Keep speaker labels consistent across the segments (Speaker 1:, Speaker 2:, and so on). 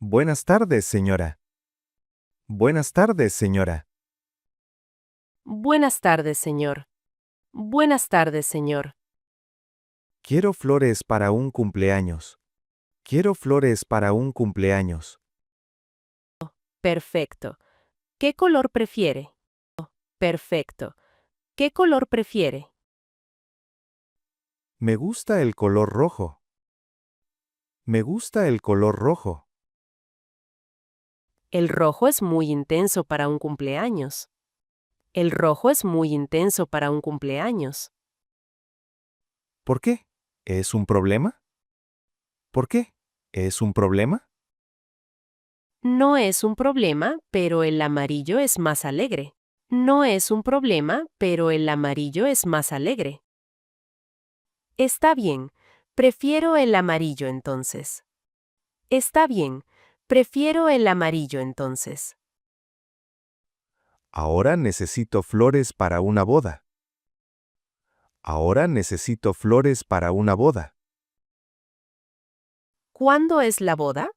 Speaker 1: Buenas tardes, señora. Buenas tardes, señora.
Speaker 2: Buenas tardes, señor. Buenas tardes, señor.
Speaker 1: Quiero flores para un cumpleaños. Quiero flores para un cumpleaños.
Speaker 2: Perfecto. ¿Qué color prefiere? Perfecto. ¿Qué color prefiere?
Speaker 1: Me gusta el color rojo. Me gusta el color rojo.
Speaker 2: El rojo es muy intenso para un cumpleaños. El rojo es muy intenso para un cumpleaños.
Speaker 1: ¿Por qué? ¿Es un problema? ¿Por qué? ¿Es un problema?
Speaker 2: No es un problema, pero el amarillo es más alegre. No es un problema, pero el amarillo es más alegre. Está bien. Prefiero el amarillo entonces. Está bien. Prefiero el amarillo entonces.
Speaker 1: Ahora necesito flores para una boda. Ahora necesito flores para una boda.
Speaker 2: ¿Cuándo es la boda?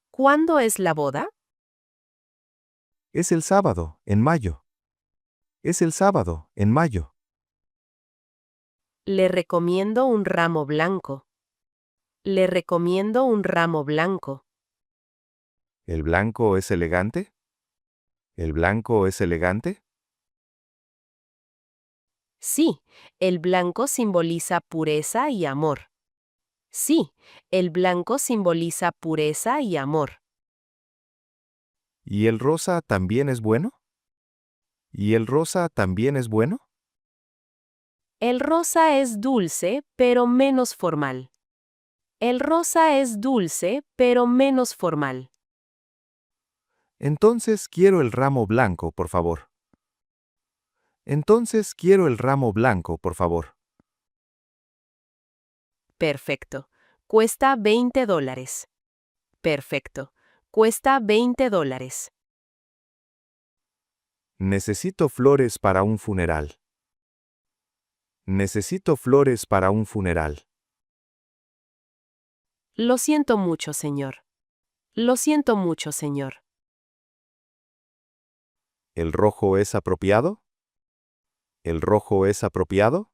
Speaker 2: ¿Cuándo es la boda?
Speaker 1: Es el sábado, en mayo. Es el sábado, en mayo.
Speaker 2: Le recomiendo un ramo blanco. Le recomiendo un ramo blanco.
Speaker 1: ¿El blanco es elegante? ¿El blanco es elegante?
Speaker 2: Sí, el blanco simboliza pureza y amor. Sí, el blanco simboliza pureza y amor.
Speaker 1: ¿Y el rosa también es bueno? ¿Y el rosa también es bueno?
Speaker 2: El rosa es dulce, pero menos formal. El rosa es dulce, pero menos formal.
Speaker 1: Entonces quiero el ramo blanco, por favor. Entonces quiero el ramo blanco, por favor.
Speaker 2: Perfecto. Cuesta $20. Perfecto. Cuesta $20.
Speaker 1: Necesito flores para un funeral. Necesito flores para un funeral.
Speaker 2: Lo siento mucho, señor. Lo siento mucho, señor.
Speaker 1: ¿El rojo es apropiado? ¿El rojo es apropiado?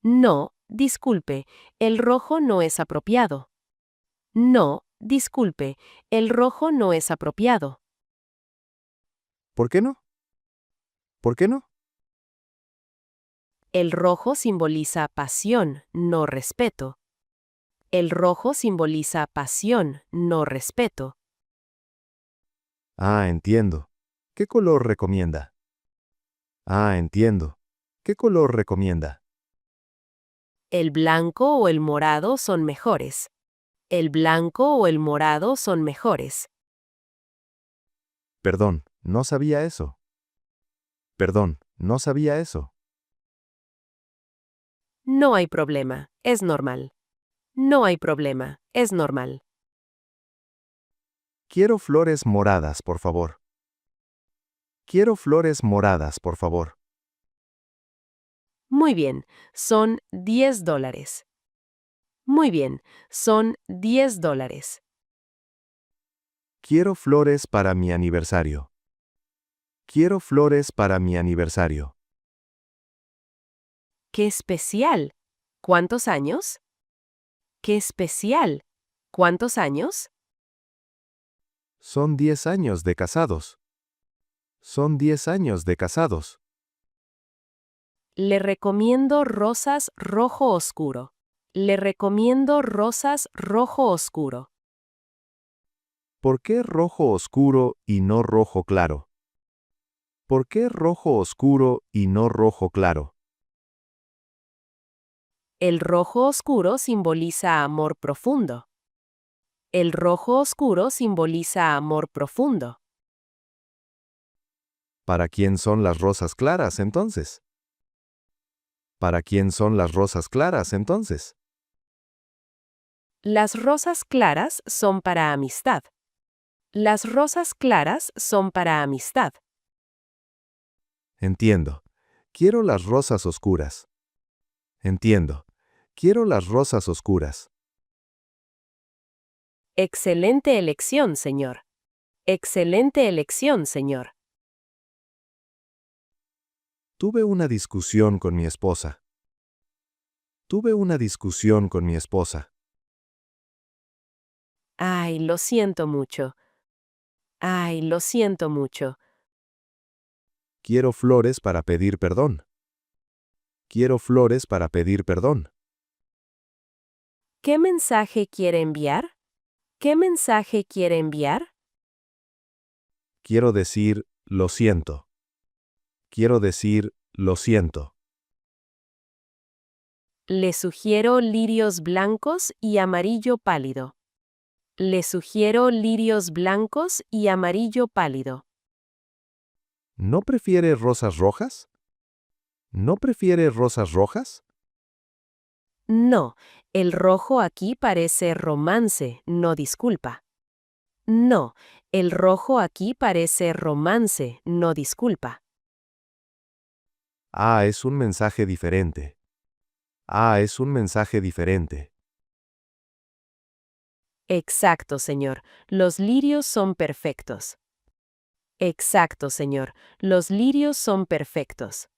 Speaker 2: No, disculpe, el rojo no es apropiado. No, disculpe, el rojo no es apropiado.
Speaker 1: ¿Por qué no? ¿Por qué no?
Speaker 2: El rojo simboliza pasión, no respeto. El rojo simboliza pasión, no respeto.
Speaker 1: Ah, entiendo. ¿Qué color recomienda? Ah, entiendo. ¿Qué color recomienda?
Speaker 2: El blanco o el morado son mejores. El blanco o el morado son mejores.
Speaker 1: Perdón, no sabía eso. Perdón, no sabía eso.
Speaker 2: No hay problema, es normal. No hay problema, es normal.
Speaker 1: Quiero flores moradas, por favor. Quiero flores moradas, por favor.
Speaker 2: Muy bien, son $10. Muy bien, son $10.
Speaker 1: Quiero flores para mi aniversario. Quiero flores para mi aniversario.
Speaker 2: ¡Qué especial! ¿Cuántos años? ¡Qué especial! ¿Cuántos años?
Speaker 1: Son 10 años de casados. Son 10 años de casados.
Speaker 2: Le recomiendo rosas rojo oscuro. Le recomiendo rosas rojo oscuro.
Speaker 1: ¿Por qué rojo oscuro y no rojo claro? ¿Por qué rojo oscuro y no rojo claro?
Speaker 2: El rojo oscuro simboliza amor profundo. El rojo oscuro simboliza amor profundo.
Speaker 1: ¿Para quién son las rosas claras entonces? ¿Para quién son las rosas claras entonces?
Speaker 2: Las rosas claras son para amistad. Las rosas claras son para amistad.
Speaker 1: Entiendo. Quiero las rosas oscuras. Entiendo. Quiero las rosas oscuras.
Speaker 2: Excelente elección, señor. Excelente elección, señor.
Speaker 1: Tuve una discusión con mi esposa. Tuve una discusión con mi esposa.
Speaker 2: Ay, lo siento mucho. Ay, lo siento mucho.
Speaker 1: Quiero flores para pedir perdón. Quiero flores para pedir perdón.
Speaker 2: ¿Qué mensaje quiere enviar? ¿Qué mensaje quiere enviar?
Speaker 1: Quiero decir, lo siento. Quiero decir, lo siento.
Speaker 2: Le sugiero lirios blancos y amarillo pálido. Le sugiero lirios blancos y amarillo pálido.
Speaker 1: ¿No prefiere rosas rojas? ¿No prefiere rosas rojas?
Speaker 2: No, el rojo aquí parece romance, no disculpa. No, el rojo aquí parece romance, no disculpa.
Speaker 1: Ah, es un mensaje diferente. Ah, es un mensaje diferente.
Speaker 2: Exacto, señor. Los lirios son perfectos. Exacto, señor. Los lirios son perfectos.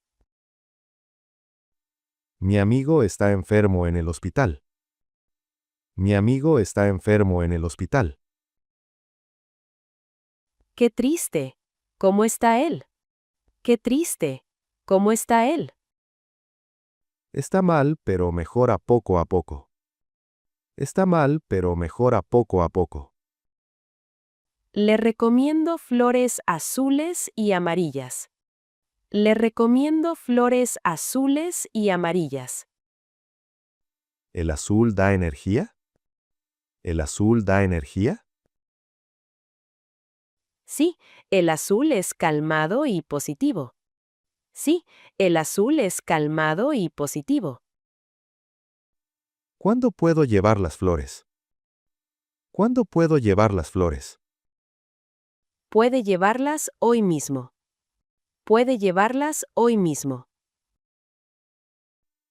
Speaker 1: Mi amigo está enfermo en el hospital. Mi amigo está enfermo en el hospital.
Speaker 2: Qué triste. ¿Cómo está él? Qué triste. ¿Cómo está él?
Speaker 1: Está mal, pero mejora poco a poco. Está mal, pero mejora poco a poco.
Speaker 2: Le recomiendo flores azules y amarillas. Le recomiendo flores azules y amarillas.
Speaker 1: ¿El azul da energía? ¿El azul da energía?
Speaker 2: Sí, el azul es calmado y positivo. Sí, el azul es calmado y positivo.
Speaker 1: ¿Cuándo puedo llevar las flores? ¿Cuándo puedo llevar las flores?
Speaker 2: Puede llevarlas hoy mismo. Puede llevarlas hoy mismo.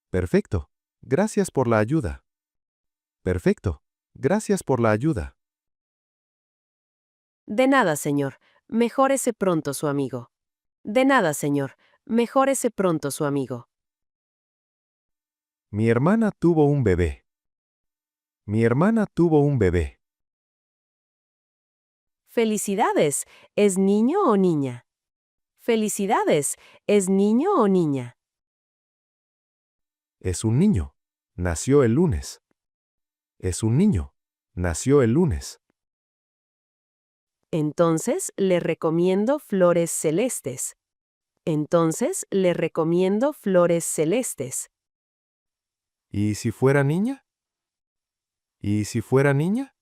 Speaker 1: Perfecto. Gracias por la ayuda. Perfecto. Gracias por la ayuda.
Speaker 2: De nada, señor. Mejórese pronto su amigo. De nada, señor. Mejórese pronto su amigo.
Speaker 1: Mi hermana tuvo un bebé. Mi hermana tuvo un bebé.
Speaker 2: Felicidades. ¿Es niño o niña? Felicidades. ¿Es niño o niña?
Speaker 1: Es un niño. Nació el lunes. Es un niño. Nació el lunes.
Speaker 2: Entonces le recomiendo flores celestes. Entonces le recomiendo flores celestes.
Speaker 1: ¿Y si fuera niña? ¿Y si fuera niña?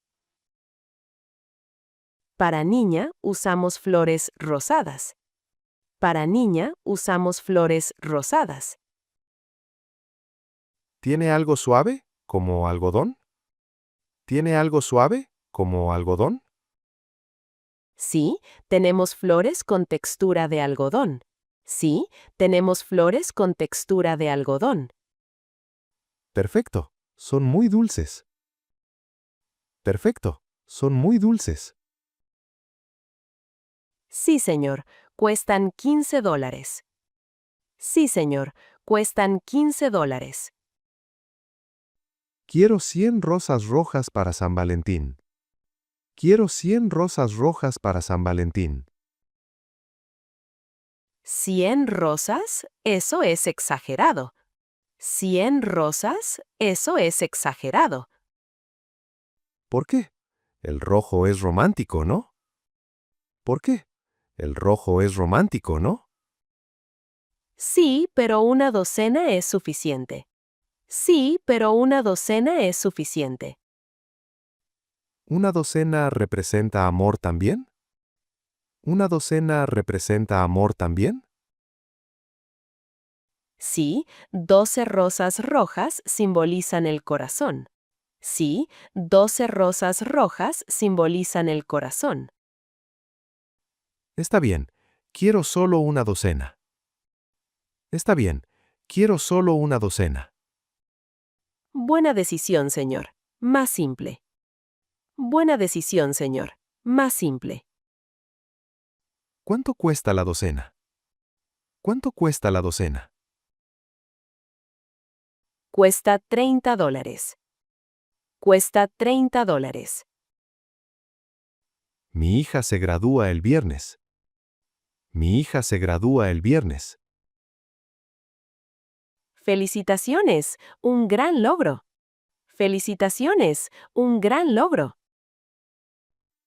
Speaker 2: Para niña usamos flores rosadas. Para niña usamos flores rosadas.
Speaker 1: ¿Tiene algo suave, como algodón? ¿Tiene algo suave, como algodón?
Speaker 2: Sí, tenemos flores con textura de algodón. Sí, tenemos flores con textura de algodón.
Speaker 1: Perfecto. Son muy dulces. Perfecto. Son muy dulces.
Speaker 2: Sí, señor, cuestan $15. Sí, señor, cuestan $15.
Speaker 1: Quiero 100 rosas rojas para San Valentín. Quiero 100 rosas rojas para San Valentín.
Speaker 2: ¿100 rosas? Eso es exagerado. 100 rosas, eso es exagerado.
Speaker 1: ¿Por qué? El rojo es romántico, ¿no? ¿Por qué? El rojo es romántico, ¿no?
Speaker 2: Sí, pero una docena es suficiente. Sí, pero una docena es suficiente.
Speaker 1: ¿Una docena representa amor también? ¿Una docena representa amor también?
Speaker 2: Sí, 12 rosas rojas simbolizan el corazón. Sí, 12 rosas rojas simbolizan el corazón.
Speaker 1: Está bien. Quiero solo una docena. Está bien. Quiero solo una docena.
Speaker 2: Buena decisión, señor. Más simple. Buena decisión, señor. Más simple.
Speaker 1: ¿Cuánto cuesta la docena? ¿Cuánto cuesta la docena?
Speaker 2: Cuesta $30. Cuesta $30.
Speaker 1: Mi hija se gradúa el viernes. Mi hija se gradúa el viernes.
Speaker 2: Felicitaciones, un gran logro. Felicitaciones, un gran logro.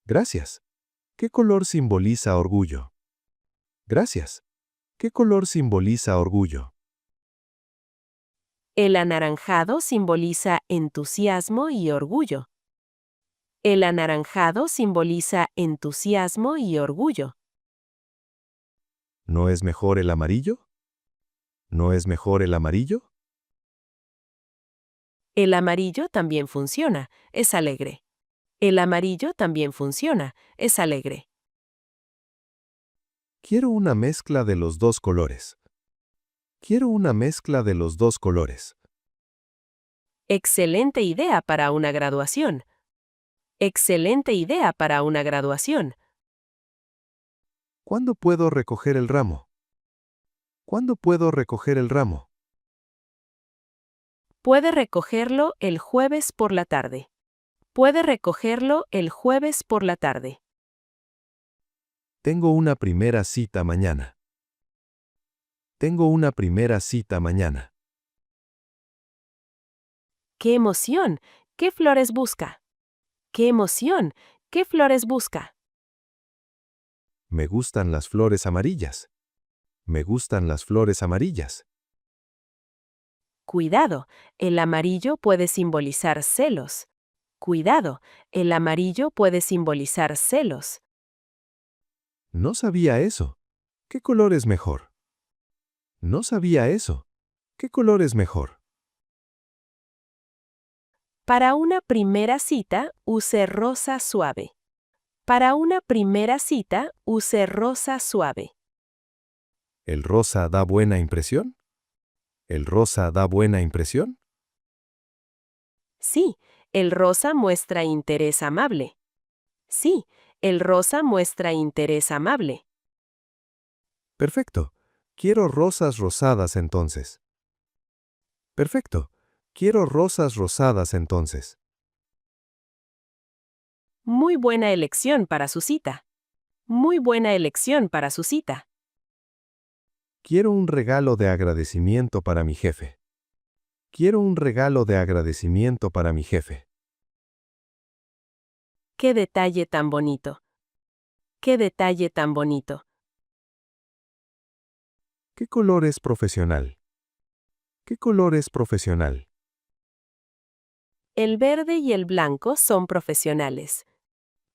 Speaker 1: Gracias. ¿Qué color simboliza orgullo? Gracias. ¿Qué color simboliza orgullo?
Speaker 2: El anaranjado simboliza entusiasmo y orgullo. El anaranjado simboliza entusiasmo y orgullo.
Speaker 1: ¿No es mejor el amarillo? ¿No es mejor el amarillo?
Speaker 2: El amarillo también funciona, es alegre. El amarillo también funciona, es alegre.
Speaker 1: Quiero una mezcla de los dos colores. Quiero una mezcla de los dos colores.
Speaker 2: Excelente idea para una graduación. Excelente idea para una graduación.
Speaker 1: ¿Cuándo puedo recoger el ramo? ¿Cuándo puedo recoger el ramo?
Speaker 2: Puede recogerlo el jueves por la tarde. Puede recogerlo el jueves por la tarde.
Speaker 1: Tengo una primera cita mañana. Tengo una primera cita mañana.
Speaker 2: ¡Qué emoción! ¿Qué flores busca? ¡Qué emoción! ¿Qué flores busca?
Speaker 1: Me gustan las flores amarillas. Me gustan las flores amarillas.
Speaker 2: Cuidado, el amarillo puede simbolizar celos. Cuidado, el amarillo puede simbolizar celos.
Speaker 1: No sabía eso. ¿Qué color es mejor? No sabía eso. ¿Qué color es mejor?
Speaker 2: Para una primera cita, use rosa suave. Para una primera cita, use rosa suave.
Speaker 1: ¿El rosa da buena impresión? ¿El rosa da buena impresión?
Speaker 2: Sí, el rosa muestra interés amable. Sí, el rosa muestra interés amable.
Speaker 1: Perfecto. Quiero rosas rosadas entonces. Perfecto. Quiero rosas rosadas entonces.
Speaker 2: Muy buena elección para su cita. Muy buena elección para su cita.
Speaker 1: Quiero un regalo de agradecimiento para mi jefe. Quiero un regalo de agradecimiento para mi jefe.
Speaker 2: ¡Qué detalle tan bonito! ¡Qué detalle tan bonito!
Speaker 1: ¿Qué color es profesional? ¿Qué color es profesional?
Speaker 2: El verde y el blanco son profesionales.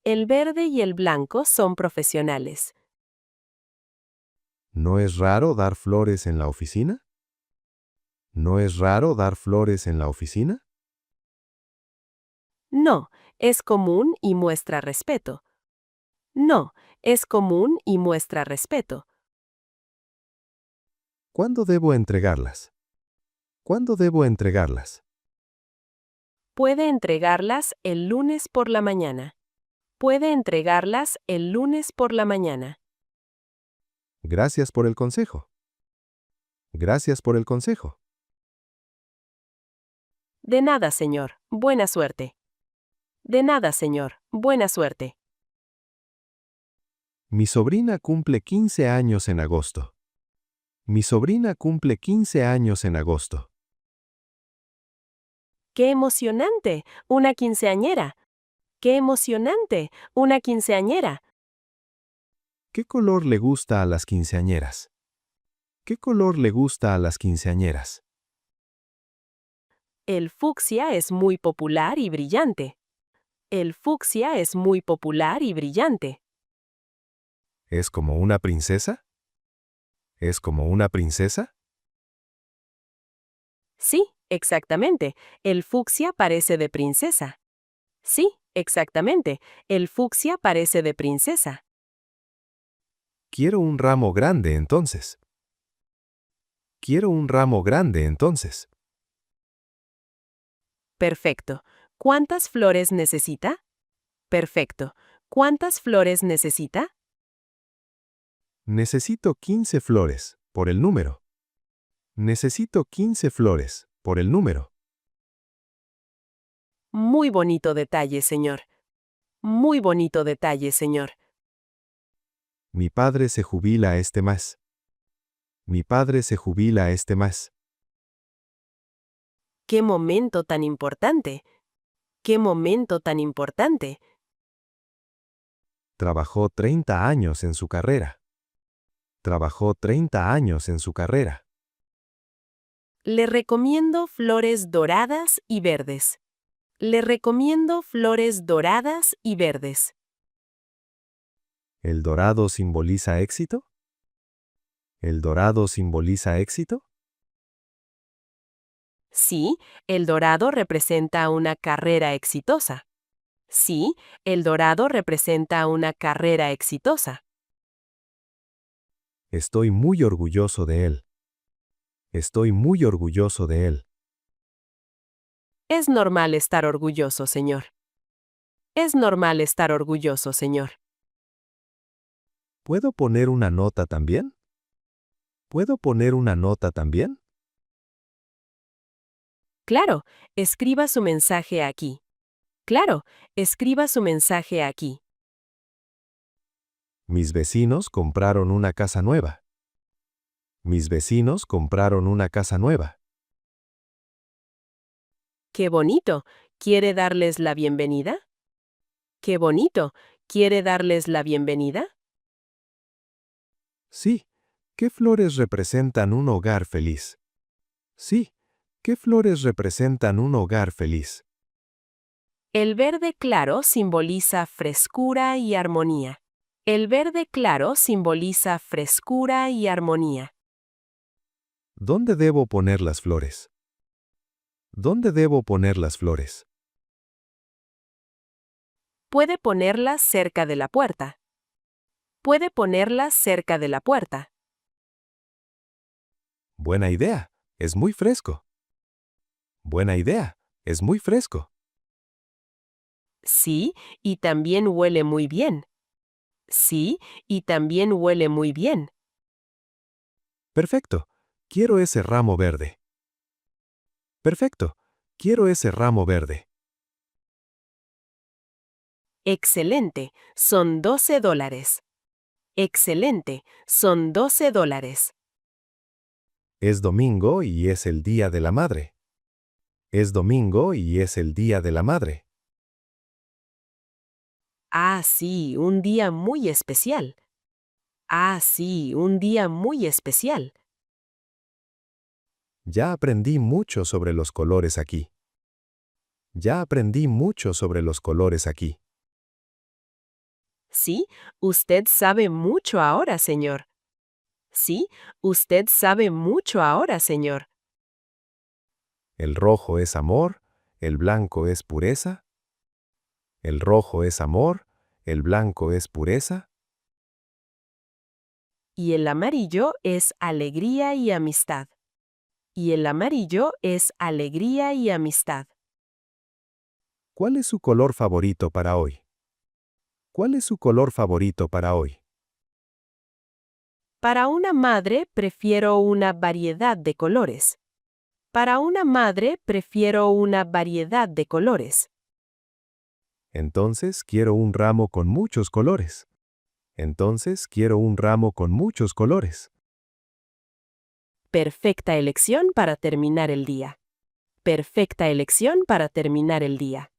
Speaker 2: El verde y el blanco son profesionales.
Speaker 1: ¿No es raro dar flores en la oficina? ¿No es raro dar flores en la oficina?
Speaker 2: No, es común y muestra respeto. No, es común y muestra respeto.
Speaker 1: ¿Cuándo debo entregarlas? ¿Cuándo debo entregarlas?
Speaker 2: Puede entregarlas el lunes por la mañana. Puede entregarlas el lunes por la mañana.
Speaker 1: Gracias por el consejo. Gracias por el consejo.
Speaker 2: De nada, señor. Buena suerte. De nada, señor. Buena suerte.
Speaker 1: Mi sobrina cumple 15 años en agosto. Mi sobrina cumple 15 años en agosto.
Speaker 2: ¡Qué emocionante! Una quinceañera. ¡Qué emocionante! Una quinceañera.
Speaker 1: ¿Qué color le gusta a las quinceañeras? ¿Qué color le gusta a las quinceañeras?
Speaker 2: El fucsia es muy popular y brillante. El fucsia es muy popular y brillante.
Speaker 1: ¿Es como una princesa? ¿Es como una princesa?
Speaker 2: Sí, exactamente. El fucsia parece de princesa. Sí, exactamente. El fucsia parece de princesa.
Speaker 1: Quiero un ramo grande entonces. Quiero un ramo grande entonces.
Speaker 2: Perfecto. ¿Cuántas flores necesita? Perfecto. ¿Cuántas flores necesita?
Speaker 1: Necesito 15 flores, por el número. Necesito 15 flores, por el número.
Speaker 2: Muy bonito detalle, señor. Muy bonito detalle, señor.
Speaker 1: Mi padre se jubila este mes. Mi padre se jubila este mes.
Speaker 2: ¡Qué momento tan importante! ¡Qué momento tan importante!
Speaker 1: Trabajó 30 años en su carrera. Trabajó 30 años en su carrera.
Speaker 2: Le recomiendo flores doradas y verdes. Le recomiendo flores doradas y verdes.
Speaker 1: ¿El dorado simboliza éxito? ¿El dorado simboliza éxito?
Speaker 2: Sí, el dorado representa una carrera exitosa. Sí, el dorado representa una carrera exitosa.
Speaker 1: Estoy muy orgulloso de él. Estoy muy orgulloso de él.
Speaker 2: Es normal estar orgulloso, señor. Es normal estar orgulloso, señor.
Speaker 1: ¿Puedo poner una nota también? ¿Puedo poner una nota también?
Speaker 2: Claro, escriba su mensaje aquí. Claro, escriba su mensaje aquí.
Speaker 1: Mis vecinos compraron una casa nueva. Mis vecinos compraron una casa nueva.
Speaker 2: ¡Qué bonito! ¿Quiere darles la bienvenida? ¡Qué bonito! ¿Quiere darles la bienvenida?
Speaker 1: Sí, ¿qué flores representan un hogar feliz? Sí, ¿qué flores representan un hogar feliz?
Speaker 2: El verde claro simboliza frescura y armonía. El verde claro simboliza frescura y armonía.
Speaker 1: ¿Dónde debo poner las flores? ¿Dónde debo poner las flores?
Speaker 2: Puede ponerlas cerca de la puerta. Puede ponerlas cerca de la puerta.
Speaker 1: Buena idea, es muy fresco. Buena idea, es muy fresco.
Speaker 2: Sí, y también huele muy bien. Sí, y también huele muy bien.
Speaker 1: Perfecto, quiero ese ramo verde. Perfecto, quiero ese ramo verde.
Speaker 2: Excelente, son $12. Excelente, son $12.
Speaker 1: Es domingo y es el Día de la Madre. Es domingo y es el Día de la Madre.
Speaker 2: Ah, sí, un día muy especial. Ah, sí, un día muy especial.
Speaker 1: Ya aprendí mucho sobre los colores aquí. Ya aprendí mucho sobre los colores aquí.
Speaker 2: Sí, usted sabe mucho ahora, señor. Sí, usted sabe mucho ahora, señor.
Speaker 1: El rojo es amor, el blanco es pureza. El rojo es amor, el blanco es pureza.
Speaker 2: Y el amarillo es alegría y amistad. Y el amarillo es alegría y amistad.
Speaker 1: ¿Cuál es su color favorito para hoy? ¿Cuál es su color favorito para hoy?
Speaker 2: Para una madre prefiero una variedad de colores. Para una madre prefiero una variedad de colores.
Speaker 1: Entonces quiero un ramo con muchos colores. Entonces quiero un ramo con muchos colores.
Speaker 2: Perfecta elección para terminar el día. Perfecta elección para terminar el día.